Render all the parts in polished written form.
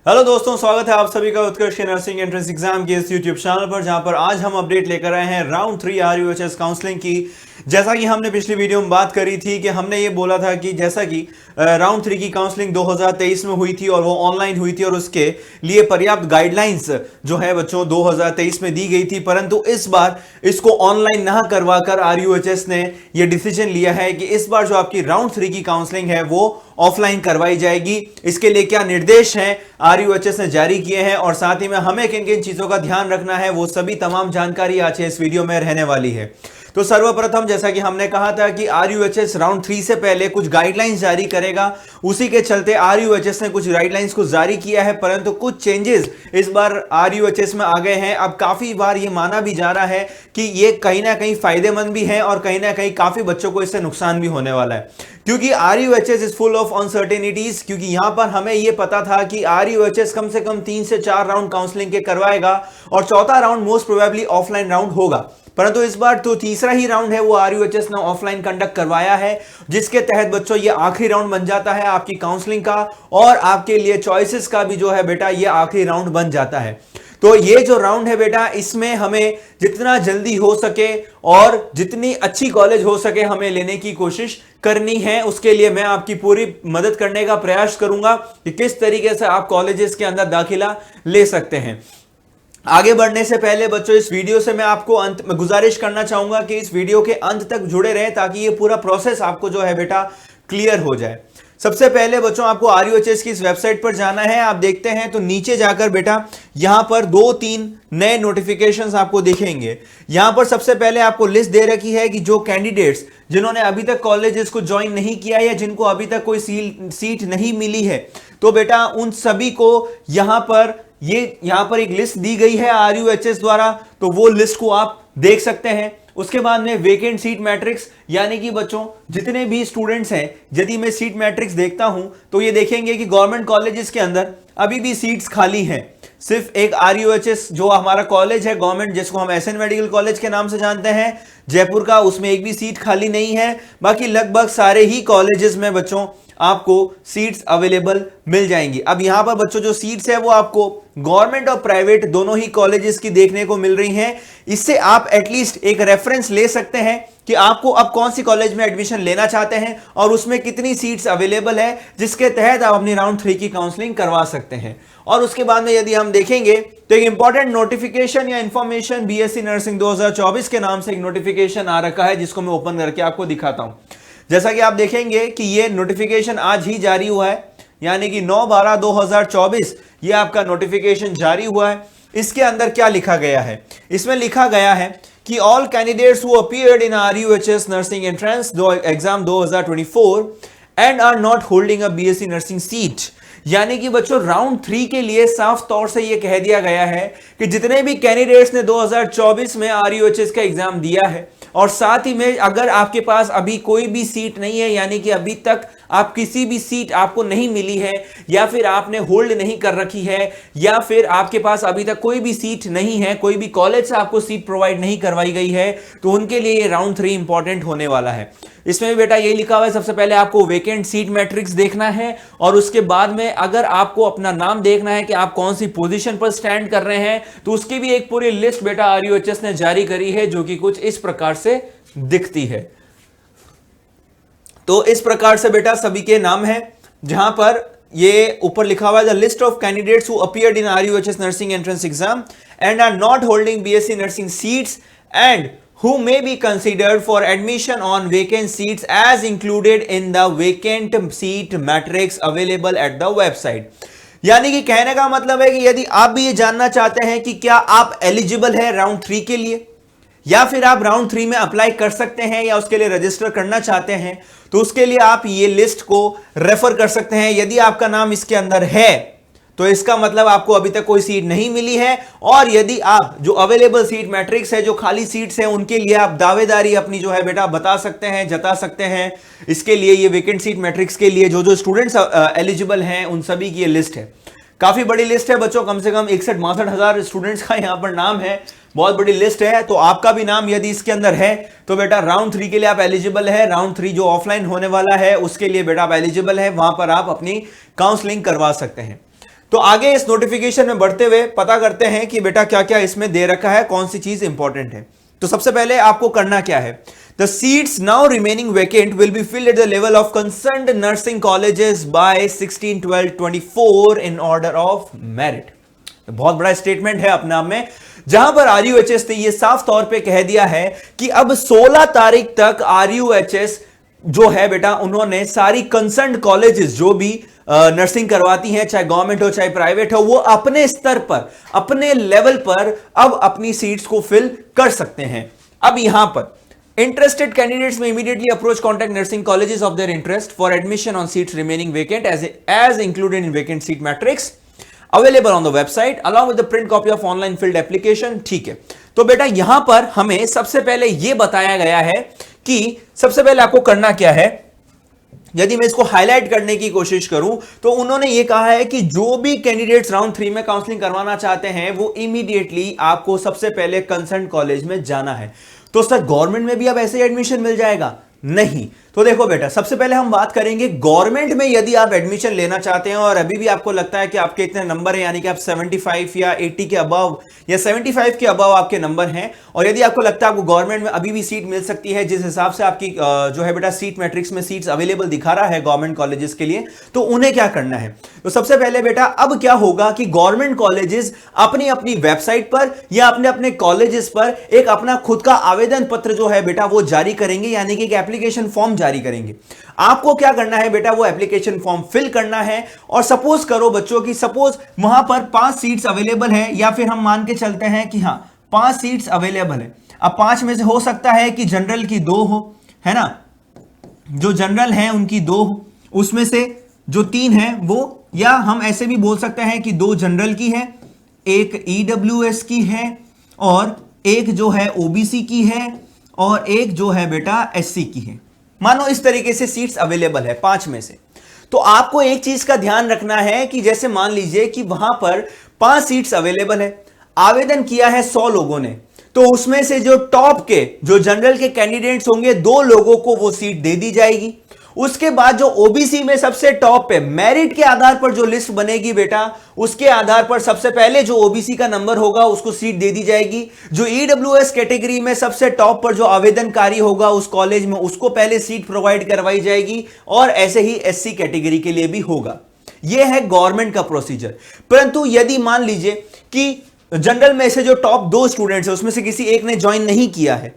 Hello दोस्तों, स्वागत है आप सभी का उत्कर्ष नर्सिंग एंट्रेंस एग्जाम के इस यूट्यूब चैनल पर, जहां पर आज हम अपडेट लेकर आए हैं राउंड 3 आरयूएचएस काउंसलिंग की। जैसा कि हमने पिछली वीडियो में बात करी थी कि हमने ये बोला था कि जैसा कि राउंड 3 की काउंसलिंग 2023 में हुई थी और वो ऑनलाइन हुई थी और उसके लिए पर्याप्त गाइडलाइंस जो है बच्चों 2023 में दी गई थी, परंतु इस बार इसको ऑनलाइन ना करवाकर आरयूएचएस ने ये डिसीजन लिया है कि इस बार जो आपकी राउंड 3 की काउंसलिंग है वो ऑफलाइन करवाई जाएगी। इसके लिए क्या निर्देश हैं आरयूएचएस ने जारी किए हैं और साथ ही में हमें किन किन चीजों का ध्यान रखना है, वो सभी तमाम जानकारी आज इस वीडियो में रहने वाली है। तो सर्वप्रथम जैसा कि हमने कहा था कि आरयूएचएस राउंड 3 से पहले कुछ गाइडलाइंस जारी करेगा, उसी के चलते आरयूएचएस ने कुछ गाइडलाइंस को जारी किया है, परंतु कुछ चेंजेस इस बार आरयूएचएस में आ गए हैं। अब काफी बार ये माना भी जा रहा है कि ये कहीं ना कहीं फायदेमंद भी है और कहीं ना कहीं काफी बच्चों को इससे नुकसान भी होने वाला है, क्योंकि RUHS is full of uncertainties. क्योंकि यहां पर हमें यह पता था कि आरयूएचएस कम से कम 3 से 4 राउंड काउंसलिंग के करवाएगा और चौथा round most probably offline round होगा, परंतु इस बार तो तीसरा ही राउंड है वो आरयूएचएस ने ऑफलाइन कंडक्ट करवाया है, जिसके तहत बच्चों ये आखिरी राउंड बन जाता है आपकी काउंसलिंग का और आपके लिए चॉइसेस का भी जो है बेटा ये आखिरी राउंड बन जाता है। तो ये जो राउंड है बेटा, इसमें हमें जितना जल्दी हो सके और जितनी अच्छी कॉलेज हो सके हमें लेने की कोशिश करनी है। उसके लिए मैं आपकी पूरी मदद करने का प्रयास करूंगा कि किस तरीके से आप कॉलेजेस के अंदर दाखिला ले सकते हैं। आगे बढ़ने से पहले बच्चों इस वीडियो से मैं आपको अंत में गुजारिश करना चाहूंगा कि इस वीडियो के अंत तक जुड़े रहें ताकि ये पूरा प्रोसेस आपको जो है बेटा क्लियर हो जाए। सबसे पहले बच्चों आपको आरयूएचएस की इस वेबसाइट पर जाना है। आप देखते हैं तो नीचे जाकर बेटा यहां पर 2-3 नए नोटिफिकेशंस आपको दिखेंगे। यहां पर सबसे पहले आपको लिस्ट दे रखी है कि जो कैंडिडेट्स जिन्होंने अभी तक कॉलेजेस को ज्वाइन नहीं किया या जिनको अभी तक कोई सीट नहीं मिली है, तो बेटा उन सभी को यहां पर एक लिस्ट दी गई है आरयूएचएस द्वारा, तो वो लिस्ट को आप देख सकते हैं। उसके बाद में वेकेंट सीट मैट्रिक्स, यानी कि बच्चों जितने भी स्टूडेंट्स हैं, यदि मैं सीट मैट्रिक्स देखता हूं तो ये देखेंगे कि गवर्नमेंट कॉलेजेस के अंदर अभी भी सीट्स खाली हैं। सिर्फ एक आरयूएचएस जो हमारा कॉलेज है गवर्नमेंट, जिसको हम एसएन मेडिकल कॉलेज के नाम से जानते हैं जयपुर का, उसमें एक भी सीट खाली नहीं है। बाकी लगभग सारे ही कॉलेजेस में बच्चों आपको सीट्स अवेलेबल मिल जाएंगी। अब यहां पर बच्चों जो सीट्स है वो आपको गवर्नमेंट और प्राइवेट दोनों ही कॉलेजेस की देखने को मिल रही हैं। इससे आप एटलीस्ट एक रेफरेंस ले सकते हैं कि आपको अब कौन सी कॉलेज में एडमिशन लेना चाहते हैं और उसमें कितनी सीट्स अवेलेबल है, जिसके तहत आप अपनी राउंड 3 की काउंसलिंग करवा सकते हैं। और उसके बाद में यदि हम देखेंगे तो एक इंपॉर्टेंट नोटिफिकेशन या इंफॉर्मेशन बीएससी नर्सिंग 2024 के नाम से एक नोटिफिकेशन आ रखा है, जिसको मैं ओपन करके आपको दिखाता हूं। जैसा कि आप देखेंगे कि ये नोटिफिकेशन आज ही जारी हुआ है, यानी कि 9/12/2024 ये आपका नोटिफिकेशन जारी हुआ है। इसके अंदर क्या लिखा गया है? इसमें लिखा गया है कि all candidates who appeared in RUHS nursing entrance exam 2024 and are not holding a BSc nursing seat, यानी कि बच्चों राउंड 3 के लिए साफ तौर से यह कह दिया गया है कि जितने भी कैंडिडेट्स ने 2024 में आरयूएचएस का एग्जाम दिया है और साथ ही में अगर आपके पास अभी कोई भी सीट नहीं है, यानी कि अभी तक आप किसी भी सीट आपको नहीं मिली है या फिर आपने होल्ड नहीं कर रखी है या फिर आपके पास अभी तक कोई भी सीट नहीं है, कोई भी कॉलेज से आपको सीट प्रोवाइड नहीं करवाई गई है, तो उनके लिए ये राउंड 3 इंपॉर्टेंट होने वाला है। इसमें भी बेटा ये लिखा हुआ है, सबसे पहले आपको वेकेंट सीट मैट्रिक्स देखना है और उसके बाद में अगर आपको अपना नाम देखना है कि आप कौन सी पोजीशन पर स्टैंड कर रहे हैं, तो उसकी भी एक पूरी लिस्ट बेटा आरयूएचएस ने जारी करी है, जो कि कुछ इस प्रकार से दिखती है। तो इस प्रकार से बेटा सभी के नाम है, जहां पर ये ऊपर लिखा हुआ है the list of candidates who appeared in RUHS nursing entrance exam and are not holding BSc nursing seats and who may be considered for admission on vacant seats as included in the vacant seat matrix available at the website। यानी कि कहने का मतलब है कि यदि आप भी ये जानना चाहते हैं कि क्या आप एलिजिबल है राउंड 3 के लिए या फिर आप राउंड 3 में अप्लाई कर सकते हैं या उसके लिए रजिस्टर करना चाहते हैं, तो उसके लिए आप ये लिस्ट को रेफर कर सकते हैं। यदि आपका नाम इसके अंदर है तो इसका मतलब आपको अभी तक कोई सीट नहीं मिली है, और यदि आप जो अवेलेबल सीट मैट्रिक्स है, जो खाली सीट्स हैं, उनके लिए आप दावेदारी अपनी जो है बेटा बता सकते हैं, जता सकते हैं। इसके लिए ये वेकेंट सीट मैट्रिक्स के लिए जो जो स्टूडेंट्स एलिजिबल हैं उन सभी की ये लिस्ट है। काफी बड़ी लिस्ट है बच्चों, कम से कम 61-62 हजार स्टूडेंट्स का यहां पर नाम है, बहुत बड़ी लिस्ट है। तो आपका भी नाम यदि इसके अंदर है तो बेटा राउंड 3 के लिए आप एलिजिबल है। राउंड 3 जो ऑफलाइन होने वाला है उसके लिए बेटा आप एलिजिबल है, वहां पर आप अपनी काउंसलिंग करवा सकते हैं। तो आगे इस नोटिफिकेशन में बढ़ते हुए पता करते हैं कि बेटा क्या क्या इसमें दे रखा है, कौन सी चीज इंपॉर्टेंट है। तो सबसे पहले आपको करना क्या है, the seats now remaining vacant will be filled at the level of concerned nursing colleges by 16/12/24 in order of merit. बहुत बड़ा स्टेटमेंट है अपने आप में, जहां पर आरयूएचएस ने यह साफ तौर पे कह दिया है कि अब 16 तारीख तक आरयूएचएस जो है बेटा, उन्होंने सारी कंसर्न कॉलेजेस जो भी नर्सिंग करवाती हैं, चाहे गवर्नमेंट हो चाहे प्राइवेट हो, वो अपने स्तर पर, अपने लेवल पर अब अपनी सीट्स को फिल कर सकते हैं। अब यहां पर interested candidates may immediately approach contact nursing colleges of their interest for admission on seats remaining vacant as included in vacant seat matrix available on the website along with the print copy of online filled application। ठीक है, तो बेटा यहां पर हमें सबसे पहले यह बताया गया है कि सबसे पहले आपको करना क्या है। यदि मैं इसको हाईलाइट करने की कोशिश करूं तो उन्होंने यह कहा है कि जो भी कैंडिडेट्स राउंड 3 में काउंसलिंग करवाना चाहते हैं वो इमीडिएटली आपको सबसे पहले कंसर्न कॉलेज में जाना है। तो सर गवर्नमेंट में भी अब ऐसे एडमिशन मिल जाएगा? नहीं। तो देखो बेटा, सबसे पहले हम बात करेंगे गवर्नमेंट में यदि आप एडमिशन लेना चाहते हैं और अभी भी आपको लगता है कि आपके इतने नंबर हैं, यानी कि आप 75 या 80 के अबव या 75 के अबव आपके नंबर हैं, और यदि आपको लगता है आपको गवर्नमेंट में अभी भी सीट मिल सकती है जिस हिसाब से आपकी जो है बेटा सीट मैट्रिक्स में सीट्स अवेलेबल दिखा रहा है गवर्नमेंट कॉलेजेस के लिए, तो उन्हें क्या करना है। तो सबसे पहले बेटा अब क्या होगा कि गवर्नमेंट कॉलेजेस अपनी अपनी वेबसाइट पर या अपने अपने कॉलेजेस पर एक अपना खुद का आवेदन पत्र जो है बेटा वो जारी करेंगे, यानी कि एक एप्लीकेशन फॉर्म जारी करेंगे। आपको क्या करना है बेटा, वो एप्लीकेशन फॉर्म फिल करना है। और सपोज करो बच्चों की, सपोज वहां पर 5 सीट्स अवेलेबल है, या फिर हम मान के चलते हैं कि हाँ 5 सीट्स अवेलेबल है। अब 5 में से हो सकता है कि जनरल की 2 हो, है ना, जो जनरल हैं उनकी 2 हो, उसमें से जो 3 है वो, या हम ऐसे भी बोल सकते हैं कि 2 जनरल की है, एक ईडब्ल्यूएस की है, और एक जो है ओबीसी की है, और एक जो है बेटा एससी की है। मानो इस तरीके से सीट्स अवेलेबल है 5 में से। तो आपको एक चीज का ध्यान रखना है कि जैसे मान लीजिए कि वहां पर 5 सीट्स अवेलेबल है, आवेदन किया है 100 लोगों ने, तो उसमें से जो टॉप के जो जनरल के कैंडिडेट्स होंगे 2 लोगों को वो सीट दे दी जाएगी। उसके बाद जो ओबीसी में सबसे टॉप पे मेरिट के आधार पर जो लिस्ट बनेगी बेटा, उसके आधार पर सबसे पहले जो ओबीसी का नंबर होगा उसको सीट दे दी जाएगी। जो ईडब्ल्यूएस कैटेगरी में सबसे टॉप पर जो आवेदनकारी होगा उस कॉलेज में उसको पहले सीट प्रोवाइड करवाई जाएगी, और ऐसे ही एससी कैटेगरी के लिए भी होगा। यह है गवर्नमेंट का प्रोसीजर। परंतु यदि मान लीजिए कि जनरल में से जो टॉप 2 स्टूडेंट्स है उसमें से किसी एक ने ज्वाइन नहीं किया है,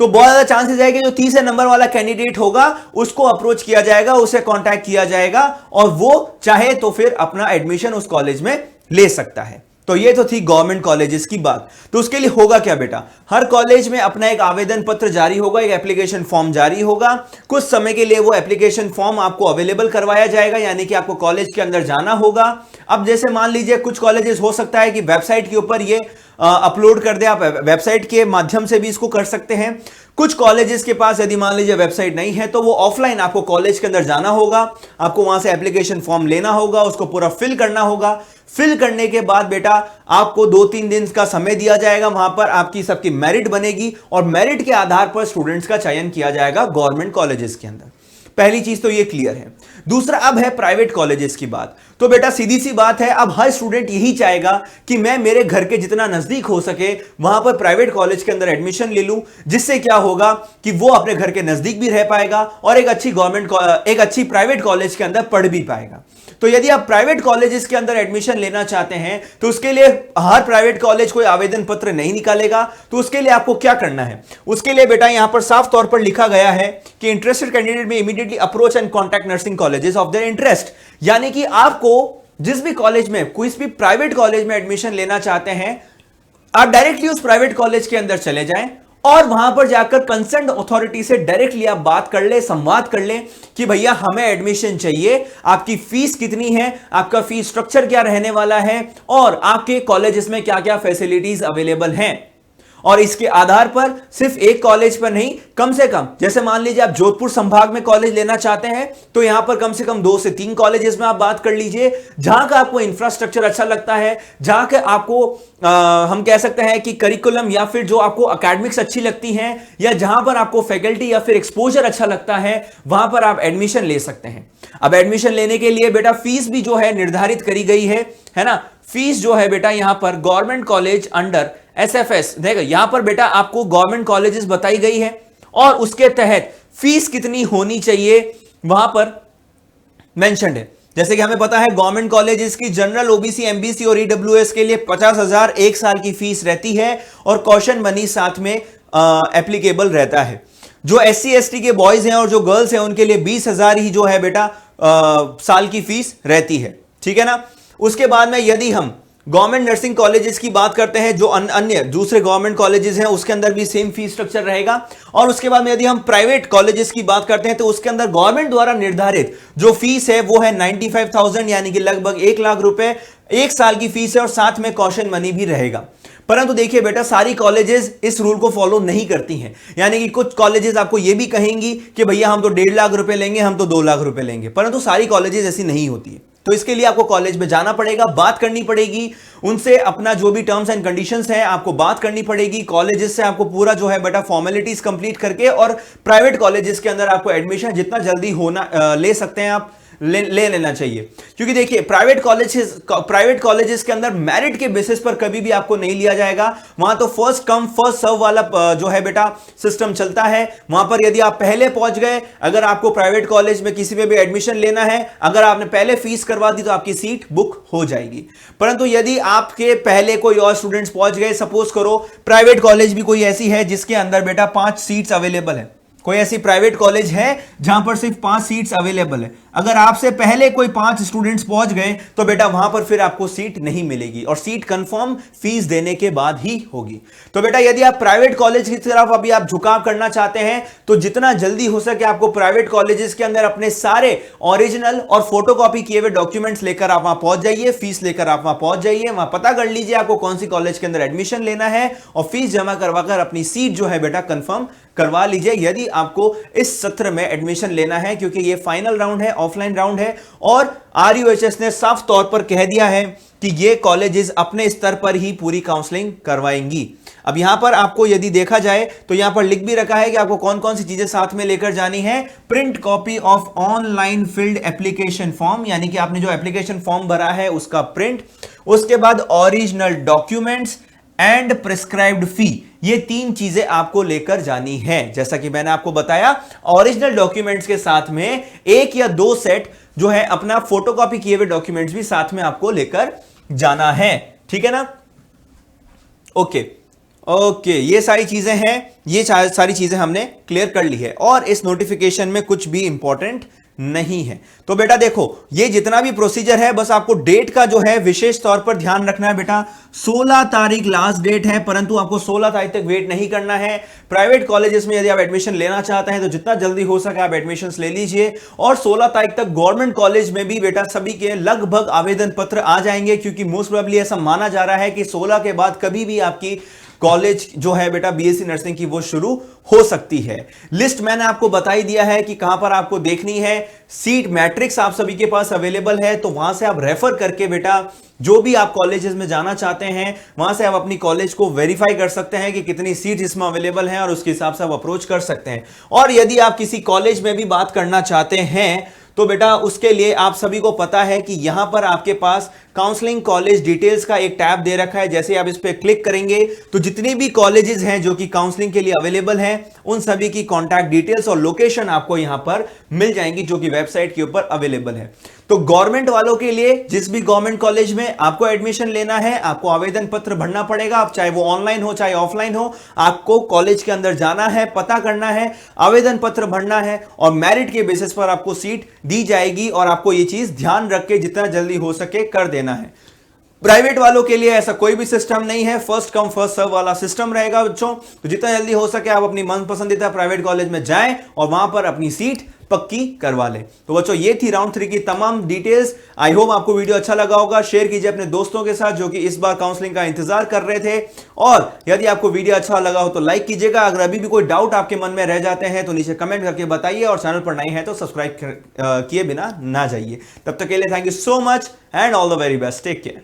तो बहुत ज्यादा चांसेस है कि जो 30 नंबर वाला कैंडिडेट होगा उसको अप्रोच किया जाएगा, उसे कांटेक्ट किया जाएगा, और वो चाहे तो फिर अपना एडमिशन उस कॉलेज में ले सकता है। तो ये तो थी गवर्नमेंट कॉलेजेस की बात। तो उसके लिए होगा क्या बेटा, हर कॉलेज में अपना एक आवेदन पत्र जारी होगा, एक एप्लीकेशन फॉर्म जारी होगा। कुछ समय के लिए वो एप्लीकेशन फॉर्म आपको अवेलेबल करवाया जाएगा, यानी कि आपको कॉलेज के अंदर जाना होगा। अब जैसे मान लीजिए कुछ कॉलेजेस हो सकता है कि वेबसाइट के ऊपर ये अपलोड कर दे, आप वेबसाइट के माध्यम से भी इसको कर सकते हैं। कुछ कॉलेजेस के पास यदि मान लीजिए वेबसाइट नहीं है तो वो ऑफलाइन आपको कॉलेज के अंदर जाना होगा, आपको वहां से एप्लीकेशन फॉर्म लेना होगा, उसको पूरा फिल करना होगा। फिल करने के बाद बेटा आपको 2-3 दिन का समय दिया जाएगा, वहां पर आपकी सबकी मेरिट बनेगी, और मेरिट के आधार पर स्टूडेंट्स का चयन किया जाएगा गवर्नमेंट कॉलेजेस के अंदर। पहली चीज तो ये क्लियर है। दूसरा अब है प्राइवेट कॉलेजेस की बात। तो बेटा सीधी सी बात है, अब हर स्टूडेंट यही चाहेगा कि मैं मेरे घर के जितना नजदीक हो सके वहां पर प्राइवेट कॉलेज के अंदर एडमिशन ले लूं, जिससे क्या होगा कि वो अपने घर के नजदीक भी रह पाएगा और एक अच्छी प्राइवेट कॉलेज के अंदर पढ़ भी पाएगा। तो यदि आप प्राइवेट कॉलेजेस के अंदर एडमिशन लेना चाहते हैं तो उसके लिए हर प्राइवेट कॉलेज कोई आवेदन पत्र नहीं निकालेगा। तो उसके लिए आपको क्या करना है, उसके लिए बेटा यहां पर साफ तौर पर लिखा गया है कि इंटरेस्टेड कैंडिडेट में immediately approach and contact nursing colleges of their interest. यानी कि आपको जिस भी कॉलेज में, कोई भी प्राइवेट कॉलेज में एडमिशन लेना चाहते हैं, आप डायरेक्टली उस प्राइवेट कॉलेज के अंदर चले जाएं और वहां पर जाकर कंसर्न अथॉरिटी से डायरेक्टली आप बात कर ले, संवाद कर ले कि भैया हमें एडमिशन चाहिए, आपकी फीस कितनी है, आपका फीस स्ट्रक्चर क्या रहने वाला है, और आपके कॉलेजेस में क्या क्या फैसिलिटीज अवेलेबल हैं। और इसके आधार पर सिर्फ एक कॉलेज पर नहीं, कम से कम जैसे मान लीजिए आप जोधपुर संभाग में कॉलेज लेना चाहते हैं तो यहां पर कम से कम 2 से 3 कॉलेजेस में आप बात कर लीजिए, जहां का आपको इंफ्रास्ट्रक्चर अच्छा लगता है, जहां का आपको हम कह सकते हैं कि करिकुलम या फिर जो आपको एकेडमिक्स अच्छी लगती हैं, या जहां पर आपको फैकल्टी या फिर एक्सपोजर अच्छा लगता है, वहां पर आप एडमिशन ले सकते हैं। अब एडमिशन लेने के लिए बेटा फीस भी जो है निर्धारित करी गई है ना। फीस जो है बेटा यहां पर गवर्नमेंट कॉलेज अंडर एसएफएस, देखो यहां पर बेटा आपको गवर्नमेंट कॉलेजेस बताई गई है और उसके तहत फीस कितनी होनी चाहिए वहां पर मेंशन्ड है। जैसे कि हमें पता है गवर्नमेंट कॉलेजेस की जनरल, ओबीसी, एमबीसी और ईडब्ल्यूएस के लिए 50,000 एक साल की फीस रहती है और कॉशन मनी साथ में एप्लीकेबल रहता है। जो एससी एसटी के बॉयज हैं और जो गर्ल्स हैं उनके लिए 20,000 ही जो है बेटा साल की फीस रहती है, ठीक है ना। उसके बाद में यदि हम गवर्नमेंट नर्सिंग कॉलेजेस की बात करते हैं, जो अन्य दूसरे गवर्नमेंट कॉलेजेस हैं उसके अंदर भी सेम फीस स्ट्रक्चर रहेगा। और उसके बाद में यदि हम प्राइवेट कॉलेजेस की बात करते हैं तो उसके अंदर गवर्नमेंट द्वारा निर्धारित जो फीस है वो है 95,000 यानी कि लगभग 1 लाख रुपए एक साल की फीस है और साथ में कॉशन मनी भी रहेगा। परंतु देखिए बेटा सारी कॉलेजेस इस रूल को फॉलो नहीं करती हैं, यानी कि कुछ कॉलेजेस आपको यह भी कहेंगी कि भैया हम तो 1.5 लाख रुपए लेंगे, हम तो 2 लाख रुपए लेंगे, परंतु सारी कॉलेजेस ऐसी नहीं होती है। तो इसके लिए आपको कॉलेज में जाना पड़ेगा, बात करनी पड़ेगी उनसे, अपना जो भी टर्म्स एंड कंडीशंस है आपको बात करनी पड़ेगी कॉलेजेस से, आपको पूरा जो है बेटा फॉर्मेलिटीज कंप्लीट करके, और प्राइवेट कॉलेजेस के अंदर आपको एडमिशन जितना जल्दी होना ले सकते हैं आप ले लेना चाहिए। क्योंकि देखिए प्राइवेट कॉलेजेस के अंदर मेरिट के बेसिस पर कभी भी आपको नहीं लिया जाएगा, वहां तो फर्स्ट कम फर्स्ट सर्व वाला जो है बेटा सिस्टम चलता है। वहां पर यदि आप पहले पहुंच गए, अगर आपको प्राइवेट कॉलेज में किसी में भी एडमिशन लेना है, अगर आपने पहले फीस करवा दी तो आपकी सीट बुक हो जाएगी। परंतु यदि आपके पहले कोई और स्टूडेंट्स पहुंच गए, सपोज करो प्राइवेट कॉलेज भी कोई ऐसी है जिसके अंदर बेटा 5 सीट्स अवेलेबल है, कोई ऐसी प्राइवेट कॉलेज है जहां पर सिर्फ 5 सीट्स अवेलेबल है, अगर आपसे पहले कोई 5 स्टूडेंट्स पहुंच गए तो बेटा वहां पर फिर आपको सीट नहीं मिलेगी और सीट कंफर्म फीस देने के बाद ही होगी। तो बेटा यदि आप प्राइवेट कॉलेज की तरफ अभी आप झुकाव करना चाहते हैं तो जितना जल्दी हो सके आपको प्राइवेट कॉलेजेस के अंदर अपने सारे ओरिजिनल और फोटोकॉपी किए हुए डॉक्यूमेंट्स लेकर आप वहां पहुंच जाइए, फीस लेकर आप वहां पहुंच जाइए, वहां पता कर लीजिए आपको कौन सी कॉलेज के अंदर एडमिशन लेना है और फीस जमा करवाकर अपनी सीट जो है बेटा कंफर्म करवा लीजिए यदि आपको इस सत्र में एडमिशन लेना है, क्योंकि ये फाइनल राउंड है, ऑफलाइन राउंड है और आरयूएचएस ने साफ तौर पर कह दिया है कि ये कॉलेजेस अपने स्तर पर ही पूरी काउंसलिंग करवाएंगी। अब यहां पर आपको यदि देखा जाए तो यहां पर लिख भी रखा है कि आपको कौन कौन सी चीजें साथ में लेकर जानी है। Print copy of online field application form, यानी कि आपने जो एप्लीकेशन फॉर्म भरा है उसका प्रिंट, उसके बाद ओरिजिनल डॉक्यूमेंट्स एंड प्रिस्क्राइब्ड फी, ये 3 चीजें आपको लेकर जानी है। जैसा कि मैंने आपको बताया ओरिजिनल डॉक्यूमेंट्स के साथ में 1 या 2 सेट जो है अपना फोटोकॉपी किए हुए डॉक्यूमेंट्स भी साथ में आपको लेकर जाना है, ठीक है ना। ओके ये सारी चीजें हैं, ये सारी चीजें हमने क्लियर कर ली है और इस नोटिफिकेशन में कुछ भी इंपॉर्टेंट नहीं है। तो बेटा देखो ये जितना भी प्रोसीजर है बस आपको डेट का जो है विशेष तौर पर ध्यान रखना है बेटा। 16 तारीख लास्ट डेट है, परंतु आपको 16 तारीख तक वेट नहीं करना है। प्राइवेट कॉलेजेस में यदि आप एडमिशन लेना चाहते हैं तो जितना जल्दी हो सके आप एडमिशंस ले लीजिए और 16 तारीख तक गवर्नमेंट कॉलेज में भी बेटा सभी के लगभग आवेदन पत्र आ जाएंगे, क्योंकि मोस्ट प्रोबेबली ऐसा माना जा रहा है कि 16 के बाद कभी भी आपकी कॉलेज जो है बेटा बीएससी नर्सिंग की वो शुरू हो सकती है। लिस्ट मैंने आपको बता ही दिया है कि कहां पर आपको देखनी है। सीट मैट्रिक्स आप सभी के पास अवेलेबल है, तो वहां से आप रेफर करके बेटा जो भी आप कॉलेजेस में जाना चाहते हैं वहां से आप अपनी कॉलेज को वेरीफाई कर सकते हैं कि कितनी सीट इसमें अवेलेबल है और उसके हिसाब से आप अप्रोच कर सकते हैं। और यदि आप किसी कॉलेज में भी बात करना चाहते हैं तो बेटा उसके लिए आप सभी को पता है कि यहां पर आपके पास काउंसलिंग कॉलेज डिटेल्स का एक टैब दे रखा है। जैसे आप इस पे क्लिक करेंगे तो जितनी भी कॉलेजेस हैं जो कि काउंसलिंग के लिए अवेलेबल हैं उन सभी की कॉन्टैक्ट डिटेल्स और लोकेशन आपको यहां पर मिल जाएंगी, जो कि वेबसाइट के ऊपर अवेलेबल है। तो गवर्नमेंट वालों के लिए जिस भी गवर्नमेंट कॉलेज में आपको एडमिशन लेना है आपको आवेदन पत्र भरना पड़ेगा। अब चाहे वो ऑनलाइन हो चाहे ऑफलाइन हो, आपको कॉलेज के अंदर जाना है, पता करना है, आवेदन पत्र भरना है और मेरिट के बेसिस पर आपको सीट दी जाएगी। और आपको ये चीज ध्यान रख के जितना जल्दी हो सके कर देना है। प्राइवेट वालों के लिए ऐसा कोई भी सिस्टम नहीं है, फर्स्ट कम फर्स्ट सर्व वाला सिस्टम रहेगा बच्चों। तो जितना जल्दी हो सके आप अपनी मनपसंदीदा प्राइवेट कॉलेज में जाएं और वहां पर अपनी सीट पक्की करवा लें। तो बच्चों ये थी राउंड 3 की तमाम डिटेल्स। आई होप आपको वीडियो अच्छा लगा होगा। शेयर कीजिए अपने दोस्तों के साथ जो कि इस बार काउंसलिंग का इंतजार कर रहे थे, और यदि आपको वीडियो अच्छा लगा हो तो लाइक कीजिएगा। अगर अभी भी कोई डाउट आपके मन में रह जाते हैं तो नीचे कमेंट करके बताइए, और चैनल पर नए हैं तो सब्सक्राइब किए बिना ना जाइए। तब तक के लिए thank you so much and all the very best. Take care.